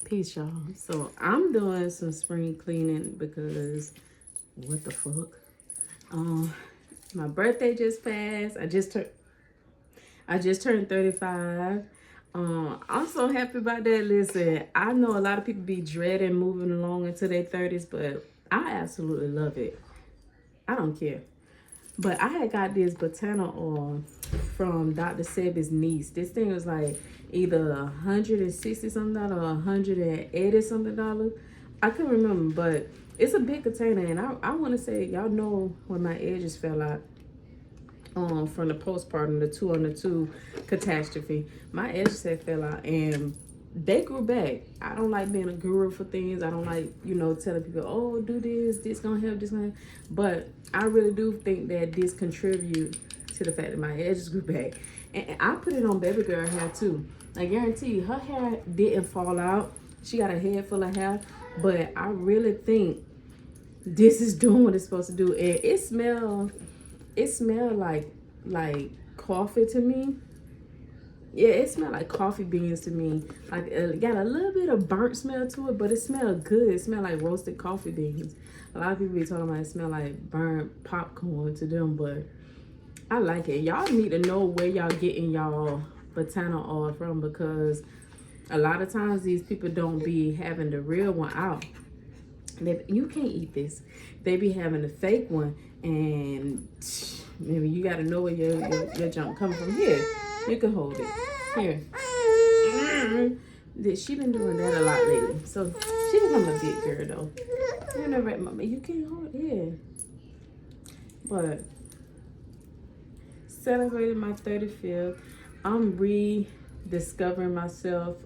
Peace, y'all. So I'm doing some spring cleaning because what the fuck? My birthday just passed. I just turned 35. I'm so happy about that. Listen, I know a lot of people be dreading moving along into their 30s, but I absolutely love it. I don't care. But I had got this botana oil from Dr. Sebi's niece. This thing was like either $160 something or $180 something. I couldn't remember, but it's a big container, and I want to say, y'all know when my edges fell out from the postpartum, the 2 on the 2 catastrophe. My edges had fell out, and they grew back. I don't like being a guru for things. I don't like, telling people, oh, do this gonna help, this gonna help. But I really do think that this contribute to the fact that my edges grew back. And I put it on baby girl hair too. I guarantee you, her hair didn't fall out. She got a head full of hair, but I really think this is doing what it's supposed to do. And it smelled like coffee to me. Yeah, it smelled like coffee beans to me. Like it got a little bit of burnt smell to it, but it smelled good. It smelled like roasted coffee beans. A lot of people be talking about it smell like burnt popcorn to them, but I like it. Y'all need to know where y'all getting y'all botana oil from, because a lot of times these people don't be having the real one out. You can't eat this. They be having the fake one, and maybe you got to know where your junk coming from. Here, you can hold it. Here. She been doing that a lot lately, so she become a big girl though. You know, right, mama? You can't hold it. Yeah. But celebrating my 35th, I'm rediscovering myself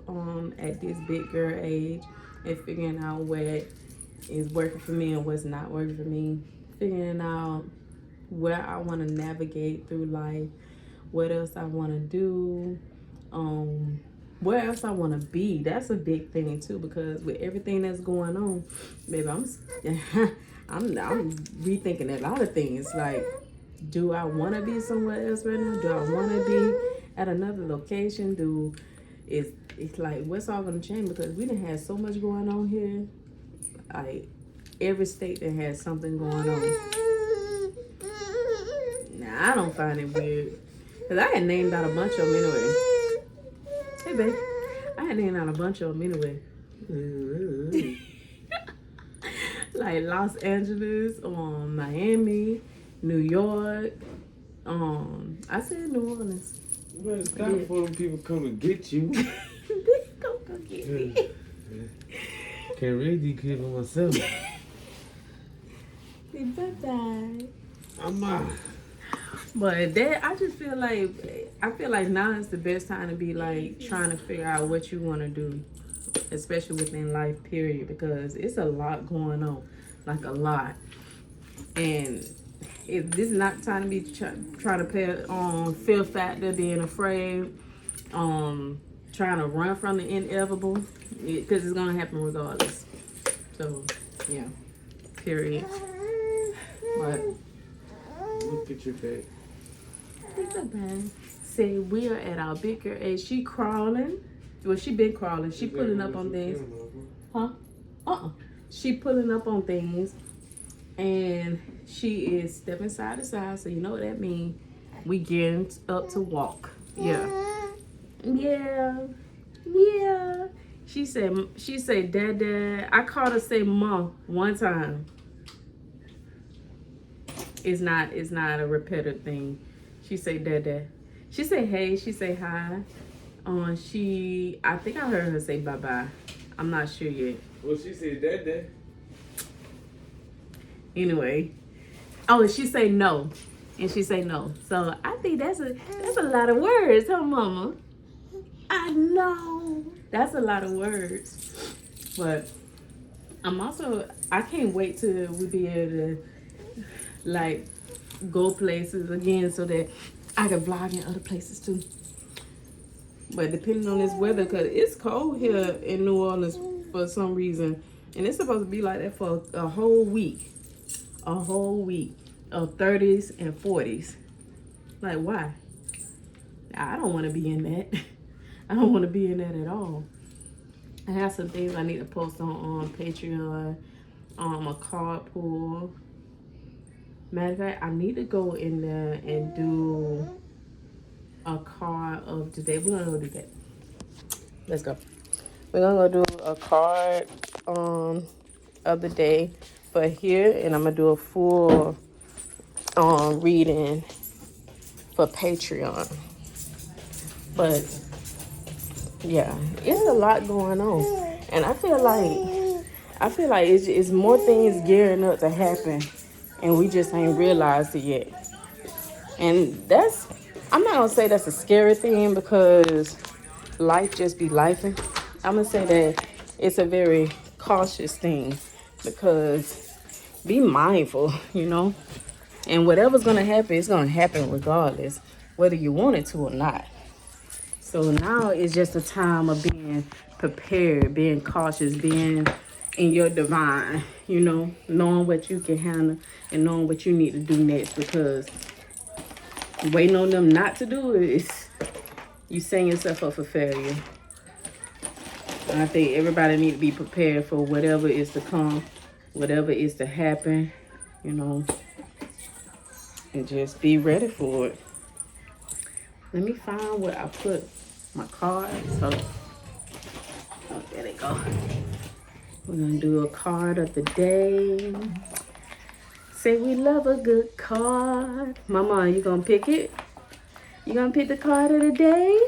at this big girl age and figuring out what is working for me and what's not working for me. Figuring out where I want to navigate through life, what else I want to do, where else I want to be. That's a big thing too, because with everything that's going on, baby, I'm rethinking a lot of things. Like, do I want to be somewhere else right now? Do I want to be at another location? It's like, what's all gonna change? Because we done had so much going on here. Like, every state that has something going on. Now, I don't find it weird, because I had named out a bunch of them anyway. Hey, babe. I had named out a bunch of them anyway. Like Los Angeles, Miami, New York. I said New Orleans. You better stop before them people come and get you. Don't come get me. Can't raise these kids by myself. Bye-bye. I'm out. But I just feel like now is the best time to be like trying to figure out what you want to do, especially within life, period, because it's a lot going on, like a lot. And this is not time to be trying to pay on fear factor, being afraid, trying to run from the inevitable, because it's gonna happen regardless. So yeah, period. But Look at your back. it's okay. Say we are at our big girl age. She crawling. Well, she been crawling. She pulling up on things. Huh? She pulling up on things, and she is stepping side to side. So you know what that means. We getting up to walk. Yeah. She said, Dad. I called her say Mom one time. It's not a repetitive thing. She say Dad. She say hey. She say hi. I think I heard her say bye. I'm not sure yet. Well, she said Dad. Anyway, she say no, and she say no. So I think that's a lot of words, huh, Mama? I know that's a lot of words, but I can't wait till we be able to like go places again so that I can vlog in other places too. But depending on this weather, because it's cold here in New Orleans for some reason, and it's supposed to be like that for a whole week of 30s and 40s. Like, why? I don't want to be in that. I don't want to be in that at all. I have some things I need to post on Patreon. A card pull. Matter of fact, I need to go in there and do a card of today. We're gonna go do that. Let's go. We're gonna go do a card of the day for here, and I'm gonna do a full reading for Patreon. But yeah, it's a lot going on, and I feel like it's more things gearing up to happen, and we just ain't realized it yet. And I'm not gonna say that's a scary thing because life just be lifing. I'm gonna say that it's a very cautious thing because be mindful, and whatever's gonna happen, it's gonna happen regardless, whether you want it to or not. So now it's just a time of being prepared, being cautious, being in your divine, knowing what you can handle and knowing what you need to do next, because waiting on them not to do it is you setting yourself up for failure. And I think everybody need to be prepared for whatever is to come, whatever is to happen, and just be ready for it. Let me find where I put my cards. So, there they go. We're gonna do a card of the day. Say we love a good card. Mama, you gonna pick it? You gonna pick the card of the day?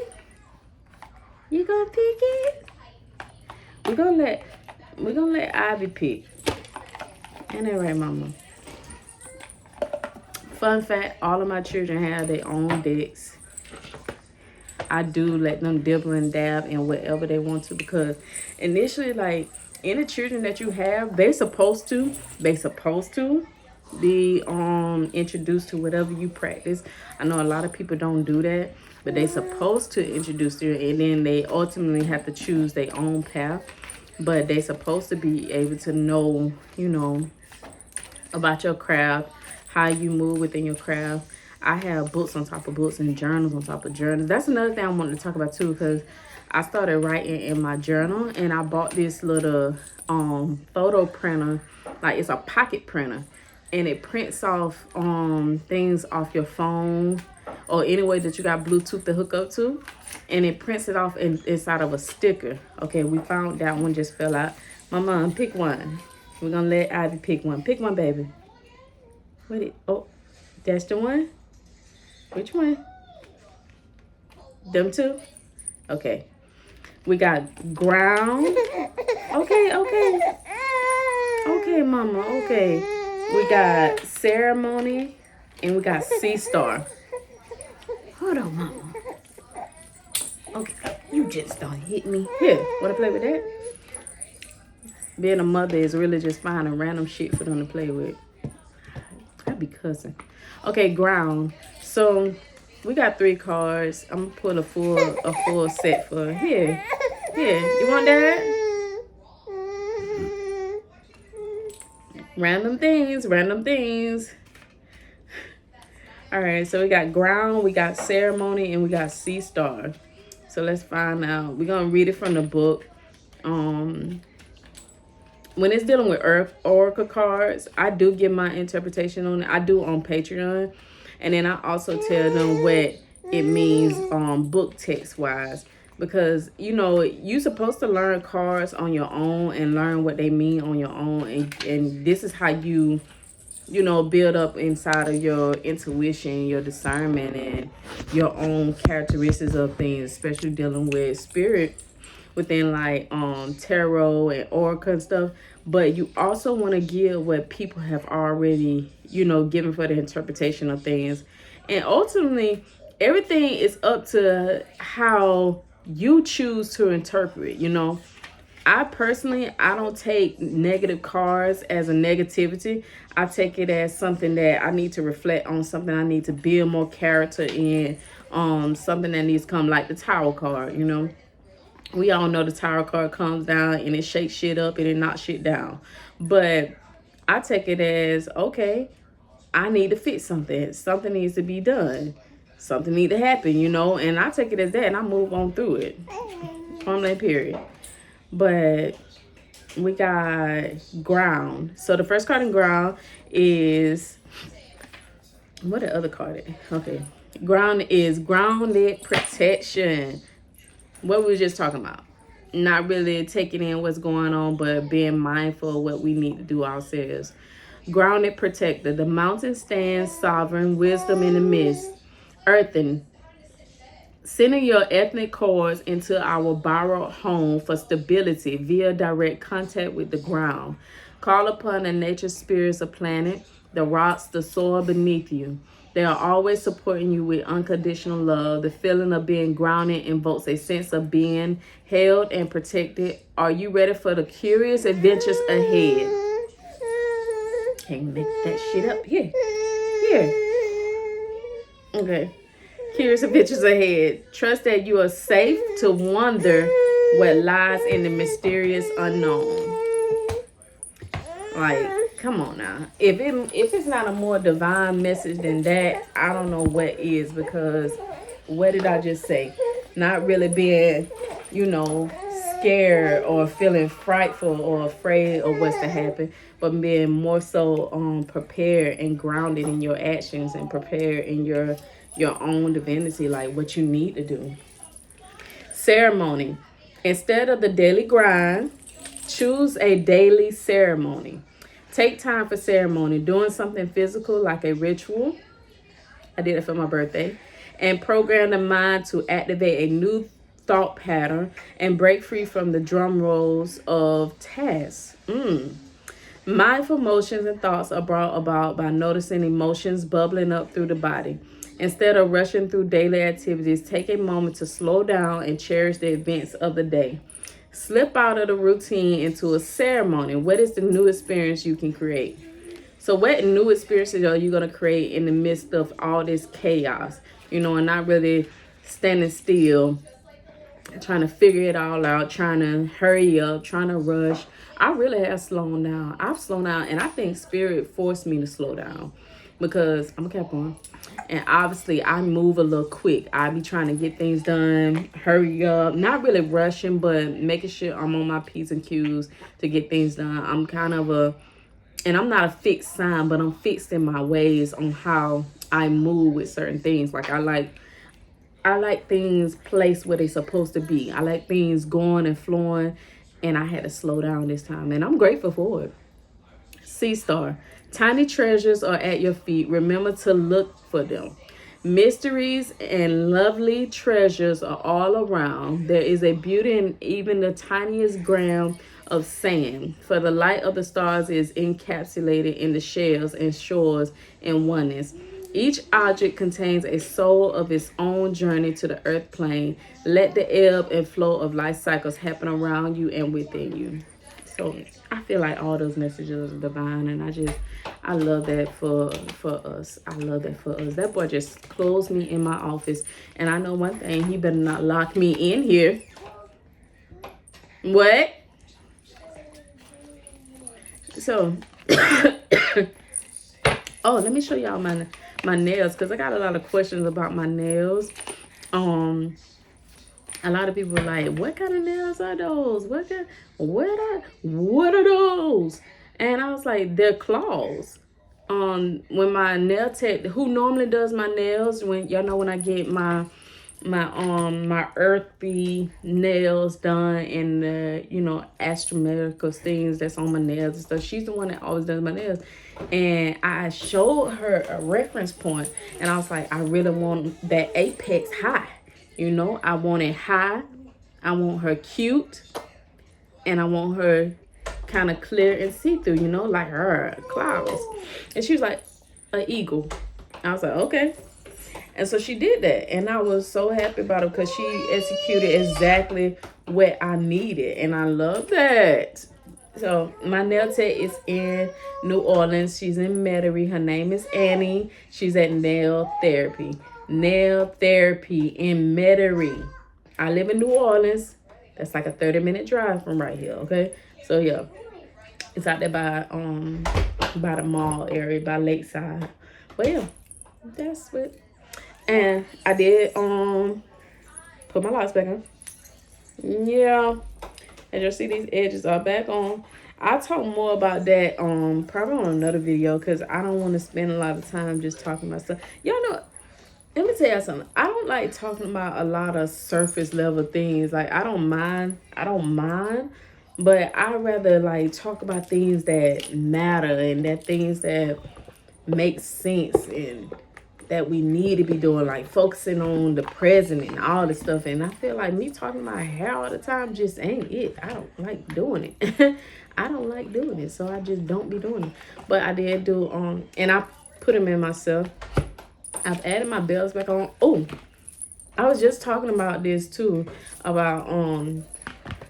You gonna pick it? We're gonna let Ivy pick. Ain't that right, Mama? Fun fact, all of my children have their own decks. I do let them dibble and dab in whatever they want to, because initially, like, any children that you have, they supposed to be introduced to whatever you practice. I know a lot of people don't do that, but they supposed to introduce you, and then they ultimately have to choose their own path. But they supposed to be able to know, about your craft, how you move within your craft. I have books on top of books and journals on top of journals. That's another thing I wanted to talk about too, because I started writing in my journal, and I bought this little photo printer. Like, it's a pocket printer, and it prints off things off your phone or any way that you got Bluetooth to hook up to, and it prints it off inside of a sticker. Okay, we found that one just fell out. My mom, pick one. We're gonna let Ivy pick one. Pick one, baby. Oh, that's the one? Which one? Them two? Okay. We got ground. Okay. Okay, Mama. Okay. We got ceremony, and we got sea star. Hold on, Mama. Okay, you just don't hit me. Here, wanna play with that? Being a mother is really just finding random shit for them to play with. I be cussing. Okay, ground. So we got 3 cards. I'm gonna pull a full set for here. Here, you want that? Random things. All right, so we got ground, we got ceremony, and we got sea star. So let's find out. We're gonna read it from the book. When it's dealing with oracle cards, I do give my interpretation on it. I do on Patreon, and then I also tell them what it means book text wise, because you're supposed to learn cards on your own and learn what they mean on your own, and this is how you build up inside of your intuition, your discernment, and your own characteristics of things, especially dealing with spirit within like tarot and oracle and stuff. But you also want to give what people have already given for the interpretation of things, and ultimately everything is up to how you choose to interpret. I don't take negative cards as a negativity. I take it as something that I need to reflect on, something I need to build more character in, something that needs to come, like the Tower card. We all know the Tower card comes down and it shakes shit up and it knocks shit down. But I take it as, okay, I need to fix something. Something needs to be done. Something needs to happen, and I take it as that, and I move on through it. From that period. but we got ground. So the first card in ground is, what the other card is? Okay. Ground is grounded protection. What we were just talking about. Not really taking in what's going on, but being mindful of what we need to do ourselves. Grounded protector. The mountain stands sovereign, wisdom in the mist. Earthen. Sending your ethnic cords into our borrowed home for stability via direct contact with the ground. Call upon the nature spirits of planet, the rocks, the soil beneath you. They are always supporting you with unconditional love. The feeling of being grounded invokes a sense of being held and protected. Are you ready for the curious adventures ahead? Can't make that shit up. Here. Okay. Curious adventures ahead. Trust that you are safe to wonder what lies in the mysterious unknown. Like, come on now. If it's not a more divine message than that, I don't know what is, because what did I just say? Not really being, scared or feeling frightful or afraid of what's to happen, but being more so prepared and grounded in your actions and prepared in your own divinity, like what you need to do. Ceremony. Instead of the daily grind, choose a daily ceremony. Take time for ceremony, doing something physical like a ritual. I did it for my birthday. And program the mind to activate a new thought pattern and break free from the drum rolls of tasks. Mindful emotions and thoughts are brought about by noticing emotions bubbling up through the body. Instead of rushing through daily activities, take a moment to slow down and cherish the events of the day. Slip out of the routine into a ceremony. What is the new experience you can create? So what new experiences are you going to create in the midst of all this chaos? And not really standing still, trying to figure it all out, trying to hurry up, trying to rush. I really have slowed down. I've slowed down, and I think spirit forced me to slow down because I'm a Capricorn. And obviously, I move a little quick. I be trying to get things done, hurry up, not really rushing, but making sure I'm on my P's and Q's to get things done. I'm kind of and I'm not a fixed sign, but I'm fixed in my ways on how I move with certain things. Like I like things placed where they're supposed to be. I like things going and flowing, and I had to slow down this time, and I'm grateful for it. Sea Star. Tiny treasures are at your feet. Remember to look for them. Mysteries and lovely treasures are all around. There is a beauty in even the tiniest gram of sand. For the light of the stars is encapsulated in the shells and shores in oneness. Each object contains a soul of its own journey to the earth plane. Let the ebb and flow of life cycles happen around you and within you. So I feel like all those messages are divine, and I love that for us. I love that for us. That boy just closed me in my office, and I know one thing: he better not lock me in here. What? So, oh, let me show y'all my nails, because I got a lot of questions about my nails. A lot of people are like, what kind of nails are those? What are those? And I was like, they're claws. When my nail tech, who normally does my nails, when y'all know when I get my earthy nails done and the astronomical things that's on my nails and stuff, she's the one that always does my nails. And I showed her a reference point, and I was like, I really want that apex high. I want it high, I want her cute, and I want her kind of clear and see-through, like her clouds. And she was like, an eagle. I was like, okay. And so she did that, and I was so happy about it because she executed exactly what I needed, and I love that. So my nail tech is in New Orleans. She's in Metairie. Her name is Annie. She's at Nail Therapy. Nail Therapy in Metairie. I live in New Orleans. That's like a 30-minute drive from right here, okay? So yeah, it's out there by the mall area, by Lakeside. But yeah, that's what. And I did put my locks back on. Yeah. As you'll see, these edges are back on. I'll talk more about that probably on another video because I don't want to spend a lot of time just talking about stuff. Y'all know, let me tell y'all something. I don't like talking about a lot of surface level things. Like, I don't mind, but I rather like talk about things that matter and that things that make sense and that we need to be doing, like focusing on the present and all this stuff. And I feel like me talking about hair all the time just ain't it. I don't like doing it. I don't like doing it, so I just don't be doing it. But I did do and I put them in myself. I've added my bells back on. Oh, I was just talking about this too, about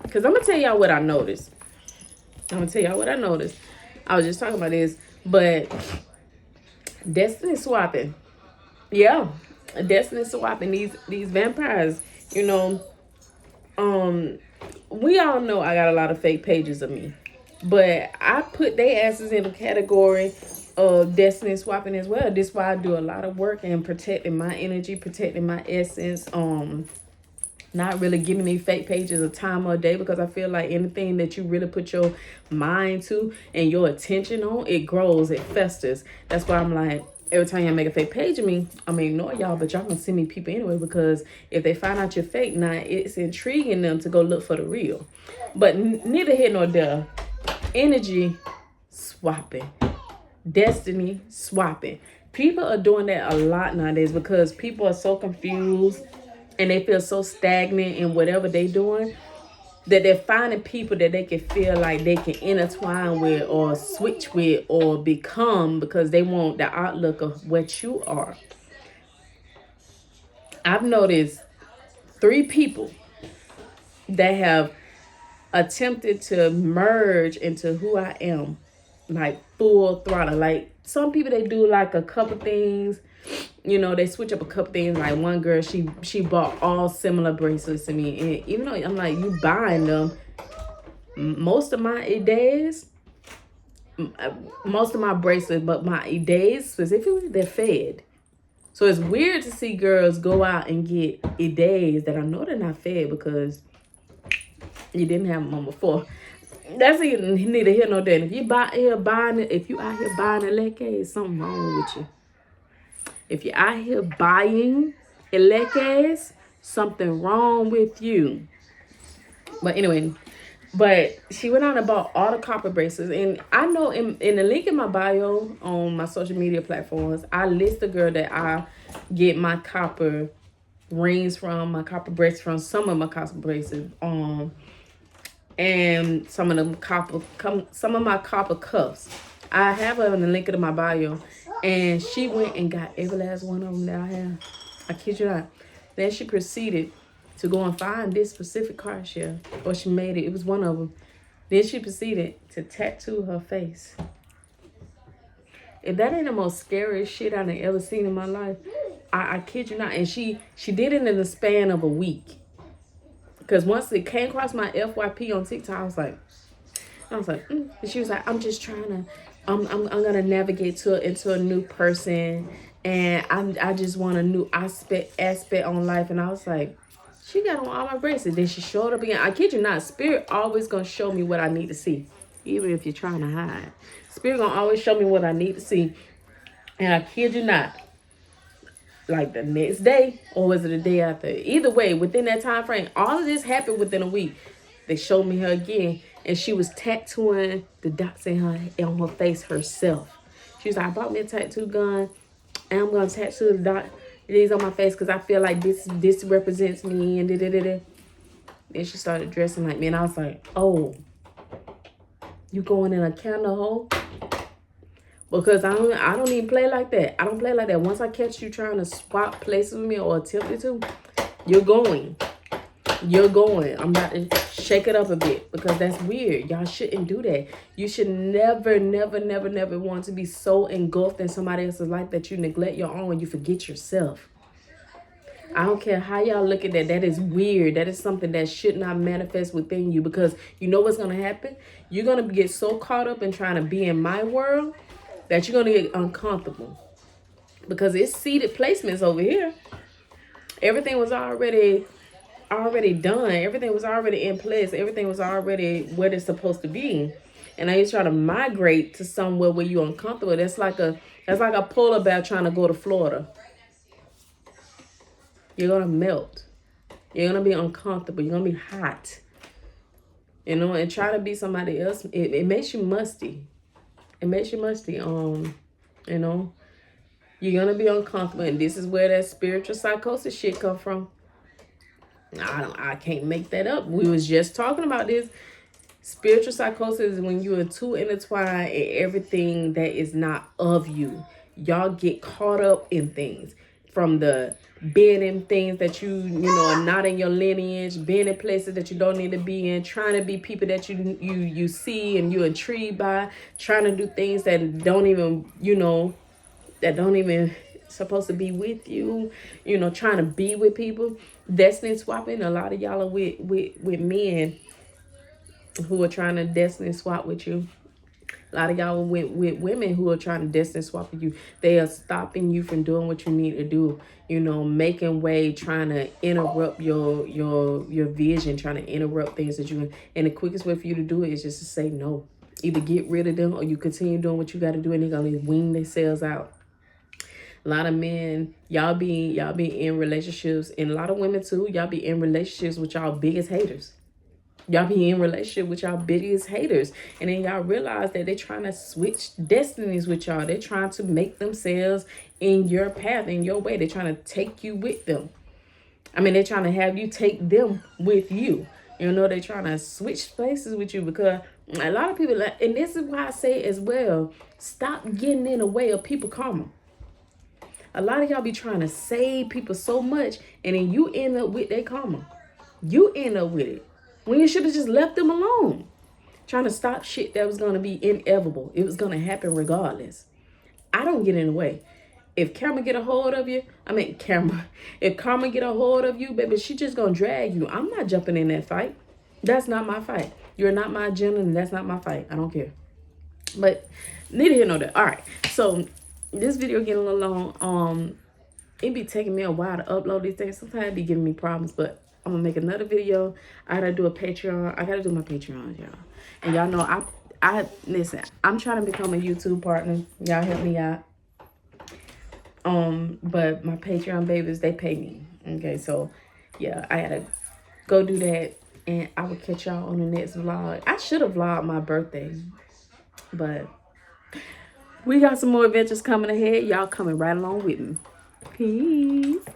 because I'm gonna tell y'all what I noticed. I was just talking about this, but destiny swapping. Yeah, destiny swapping. These vampires, you know. We all know I got a lot of fake pages of me, but I put their asses in the category of destiny swapping as well. This is why I do a lot of work in protecting my energy, protecting my essence. Not really giving these fake pages a time or a day, because I feel like anything that you really put your mind to and your attention on, it grows, it festers. That's why I'm like, every time y'all make a fake page of me, I'm gonna ignore y'all, but y'all gonna send me people anyway, because if they find out you're fake, now it's intriguing them to go look for the real. But neither here nor there. Energy swapping, destiny swapping. People are doing that a lot nowadays because people are so confused and they feel so stagnant in whatever they're doing that they're finding people that they can feel like they can intertwine with or switch with or become, because they want the outlook of what you are. I've noticed 3 people that have attempted to merge into who I am, like full throttle. Like, some people, they do like a couple things, you know, they switch up a couple things. Like, one girl, she bought all similar bracelets to me, and even though I'm like, you buying them, most of my days, most of my bracelets, but my days specifically, they're fed. So it's weird to see girls go out and get days that I know they're not fed because you didn't have them before. That's neither here nor there. If you out here buying a leke, something wrong with you. If you're out here buying elekes, something wrong with you. But anyway, she went out and bought all the copper bracelets. And I know in the link in my bio on my social media platforms, I list the girl that I get my copper rings from, my copper bracelets from, some of my copper bracelets, and some of my copper cuffs. I have her in the link in my bio, and she went and got every last one of them that I have. I kid you not. Then she proceeded to go and find this specific card shell, or she made it. It was one of them. Then she proceeded to tattoo her face. If that ain't the most scariest shit I've ever seen in my life, I kid you not. And she did it in the span of a week. Because once it came across my FYP on TikTok, I was like, And she was like, I'm just trying to, I'm gonna navigate into a new person, and I just want a new aspect on life. And I was like, she got on all my bracelets. Then she showed up again. I kid you not, Spirit always gonna show me what I need to see, even if you're trying to hide. Spirit gonna always show me what I need to see. And I kid you not, like the next day, or was it the day after? Either way, within that time frame, all of this happened within a week. They showed me her again, and she was tattooing the dots on her face herself. She was like, I bought me a tattoo gun, and I'm gonna tattoo the dot these on my face because I feel like this represents me, and da-da-da-da. Then she started dressing like me, and I was like, oh, you going in a candle hole? Because I don't even play like that. I don't play like that. Once I catch you trying to swap places with me or attempted to, you're going. I'm about to shake it up a bit, because that's weird. Y'all shouldn't do that. You should never want to be so engulfed in somebody else's life that you neglect your own and you forget yourself. I don't care how y'all look at that. That is weird. That is something that should not manifest within you, because you know what's going to happen? You're going to get so caught up in trying to be in my world that you're going to get uncomfortable, because it's seated placements over here. Everything was already already done. Everything was already in place. Everything was already what it's supposed to be. And now you try to migrate to somewhere where you're uncomfortable. That's like a polar bear trying to go to Florida. You're gonna melt. You're gonna be uncomfortable. You're gonna be hot. You know, and try to be somebody else. It makes you musty. It makes you musty. You know, you're gonna be uncomfortable, and this is where that spiritual psychosis shit come from. I can't make that up. We was just talking about this. Spiritual psychosis is when you are too intertwined in everything that is not of you. Y'all get caught up in things, from the being in things that you are not in your lineage, being in places that you don't need to be in, trying to be people that you see and you're intrigued by, trying to do things that don't even, supposed to be with you, trying to be with people. Destiny swapping. A lot of y'all are with men who are trying to destiny swap with you. A lot of y'all with women who are trying to destiny swap with you. They are stopping you from doing what you need to do. Making way, trying to interrupt your vision, trying to interrupt things that you. And the quickest way for you to do it is just to say no. Either get rid of them or you continue doing what you got to do, and they're gonna wean themselves out. A lot of men, y'all be in relationships, and a lot of women too. Y'all be in relationships with y'all biggest haters. Y'all be in relationship with y'all biggest haters. And then y'all realize that they're trying to switch destinies with y'all. They're trying to make themselves in your path, in your way. They're trying to take you with them. They're trying to have you take them with you. They're trying to switch places with you, because a lot of people, and this is why I say as well, stop getting in the way of people karma. A lot of y'all be trying to save people so much, and then you end up with their karma. You end up with it. When you should have just left them alone. Trying to stop shit that was going to be inevitable. It was going to happen regardless. I don't get in the way. If karma get a hold of you, if karma get a hold of you, baby, she just going to drag you. I'm not jumping in that fight. That's not my fight. You're not my agenda, and that's not my fight. I don't care. But neither here nor there. All right. So this video getting a little long. It be taking me a while to upload these things. Sometimes it be giving me problems, but I'm gonna make another video. I gotta do a Patreon. I gotta do my Patreon, y'all. And y'all know I listen, I'm trying to become a YouTube partner. Y'all help me out. But my Patreon babies, they pay me. Okay, so yeah, I gotta go do that. And I will catch y'all on the next vlog. I should have vlogged my birthday, but we got some more adventures coming ahead. Y'all coming right along with me. Peace.